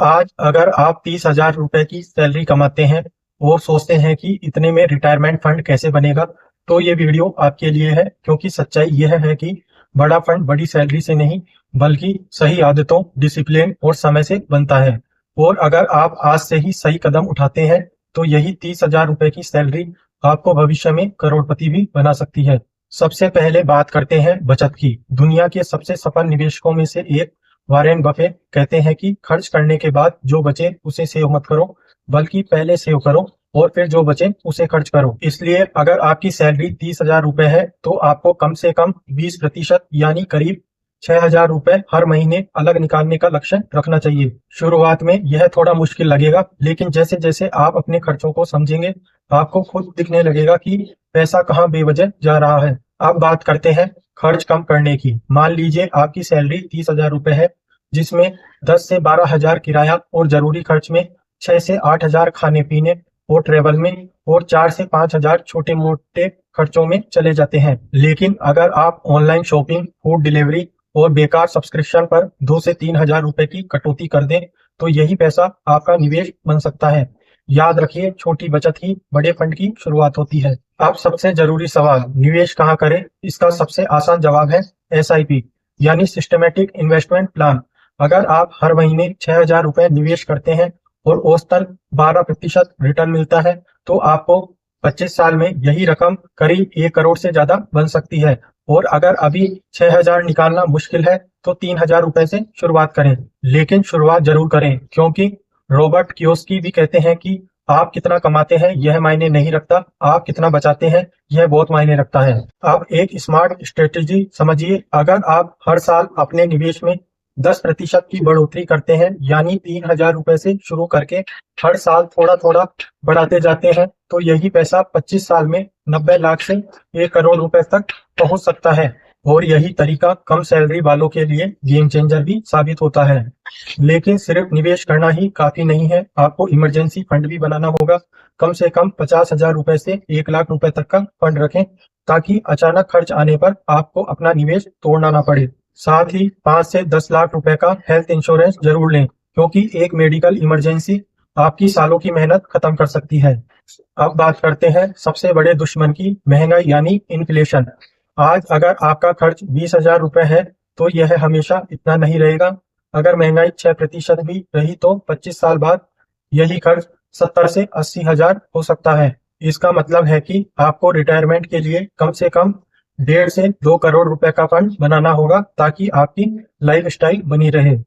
आज अगर आप 30,000 रुपए की सैलरी कमाते हैं और सोचते हैं कि इतने में रिटायरमेंट फंड कैसे बनेगा, तो ये वीडियो आपके लिए है। क्योंकि सच्चाई यह है कि बड़ा फंड बड़ी सैलरी से नहीं, बल्कि सही आदतों, डिसिप्लिन और समय से बनता है। और अगर आप आज से ही सही कदम उठाते हैं, तो यही 30,000 रुपए की सैलरी आपको भविष्य में करोड़पति भी बना सकती है। सबसे पहले बात करते हैं बचत की। दुनिया के सबसे सफल निवेशकों में से एक वॉरेन बफेट कहते हैं कि खर्च करने के बाद जो बचे उसे सेव मत करो, बल्कि पहले सेव करो और फिर जो बचे उसे खर्च करो। इसलिए अगर आपकी सैलरी 30,000 रुपए है, तो आपको कम से कम 20% यानी करीब 6,000 रुपए हर महीने अलग निकालने का लक्ष्य रखना चाहिए। शुरुआत में यह थोड़ा मुश्किल लगेगा, लेकिन जैसे जैसे आप अपने खर्चों को समझेंगे, आपको खुद दिखने लगेगा कि पैसा कहाँ बेवजह जा रहा है। अब बात करते हैं खर्च कम करने की। मान लीजिए आपकी सैलरी 30,000 रुपए है, जिसमें 10 से 12,000 किराया और जरूरी खर्च में, 6 से 8,000 खाने पीने और ट्रेवल में, और 4 से 5,000 छोटे मोटे खर्चों में चले जाते हैं। लेकिन अगर आप ऑनलाइन शॉपिंग, फूड डिलीवरी और बेकार सब्सक्रिप्शन पर 2 से 3,000 रुपए की कटौती कर दें, तो यही पैसा आपका निवेश बन सकता है। याद रखिए, छोटी बचत ही बड़े फंड की शुरुआत होती है। अब सबसे जरूरी सवाल, निवेश कहाँ करें? इसका सबसे आसान जवाब है SIP यानी सिस्टमेटिक इन्वेस्टमेंट प्लान। अगर आप हर महीने 6,000 रुपए निवेश करते हैं और औसतन 12% रिटर्न मिलता है, तो आपको 25 साल में यही रकम करीब 1 करोड़ से ज्यादा बन सकती है। और अगर अभी 6,000 निकालना मुश्किल है, तो 3,000 रुपए से शुरुआत करें। लेकिन शुरुआत जरूर करें, क्योंकि रॉबर्ट कियोसाकी भी कहते हैं कि आप कितना कमाते हैं यह मायने नहीं रखता, आप कितना बचाते हैं यह बहुत मायने रखता है। अब एक स्मार्ट स्ट्रेटेजी समझिए। अगर आप हर साल अपने निवेश में 10% की बढ़ोतरी करते हैं, यानी 3,000 रुपए से शुरू करके हर साल थोड़ा थोड़ा बढ़ाते जाते हैं, तो यही पैसा 25 साल में 90 लाख से 1 करोड़ रुपए तक पहुंच सकता है। और यही तरीका कम सैलरी वालों के लिए गेम चेंजर भी साबित होता है। लेकिन सिर्फ निवेश करना ही काफी नहीं है, आपको इमरजेंसी फंड भी बनाना होगा। कम से कम 50,000 रुपए से 1 लाख रुपए तक का फंड रखें, ताकि अचानक खर्च आने पर आपको अपना निवेश तोड़ना ना पड़े। साथ ही 5 से 10 लाख रुपए का हेल्थ इंश्योरेंस जरूर लें, क्योंकि एक मेडिकल इमरजेंसी आपकी सालों की मेहनत खत्म कर सकती है। अब बात करते हैं सबसे बड़े दुश्मन की, महंगाई यानी इन्फ्लेशन। आज अगर आपका खर्च 20,000 रुपए है, तो यह हमेशा इतना नहीं रहेगा। अगर महंगाई 6% भी रही, तो 25 साल बाद यही खर्च 70 से 80,000 हो सकता है। इसका मतलब है कि आपको रिटायरमेंट के लिए कम से कम 1.5 से 2 करोड़ रुपए का फंड बनाना होगा, ताकि आपकी लाइफ स्टाइल बनी रहे।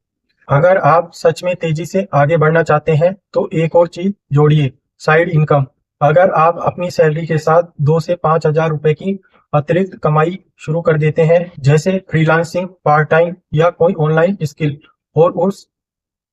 अगर आप सच में तेजी से आगे बढ़ना चाहते हैं, तो एक और चीज जोड़िए, साइड इनकम। अगर आप अपनी सैलरी के साथ 2 से 5,000 रुपए की अतिरिक्त कमाई शुरू कर देते हैं, जैसे फ्रीलांसिंग, पार्ट टाइम या कोई ऑनलाइन स्किल, और उस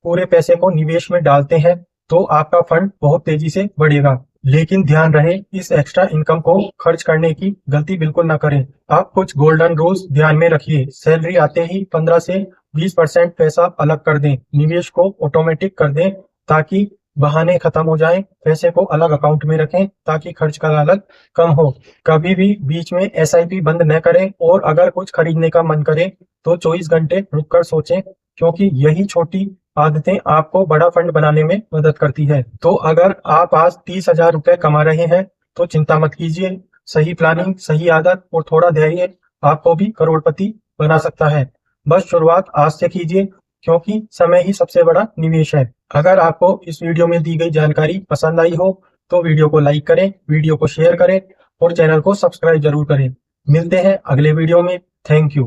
पूरे पैसे को निवेश में डालते हैं, तो आपका फंड बहुत तेजी से बढ़ेगा। लेकिन ध्यान रहे, इस एक्स्ट्रा इनकम को खर्च करने की गलती बिल्कुल ना करें। आप कुछ गोल्डन रूल्स ध्यान में रखिए। सैलरी आते ही 15 से 20% पैसा अलग कर दें। निवेश को ऑटोमेटिक कर दें, ताकि बहाने खत्म हो जाएं। पैसे को अलग अकाउंट में रखें, ताकि खर्च का लागत कम हो। कभी भी बीच में SIP बंद न करें, और अगर कुछ खरीदने का मन करे, तो 24 घंटे रुककर सोचें, क्योंकि यही छोटी आदतें आपको बड़ा फंड बनाने में मदद करती है। तो अगर आप आज 30,000 रुपए कमा रहे हैं, तो चिंता मत कीजिए। सही प्लानिंग, सही आदत और थोड़ा धैर्य आपको भी करोड़पति बना सकता है। बस शुरुआत आज से कीजिए, क्योंकि समय ही सबसे बड़ा निवेश है। अगर आपको इस वीडियो में दी गई जानकारी पसंद आई हो, तो वीडियो को लाइक करें, वीडियो को शेयर करें और चैनल को सब्सक्राइब जरूर करें। मिलते हैं अगले वीडियो में। Thank you.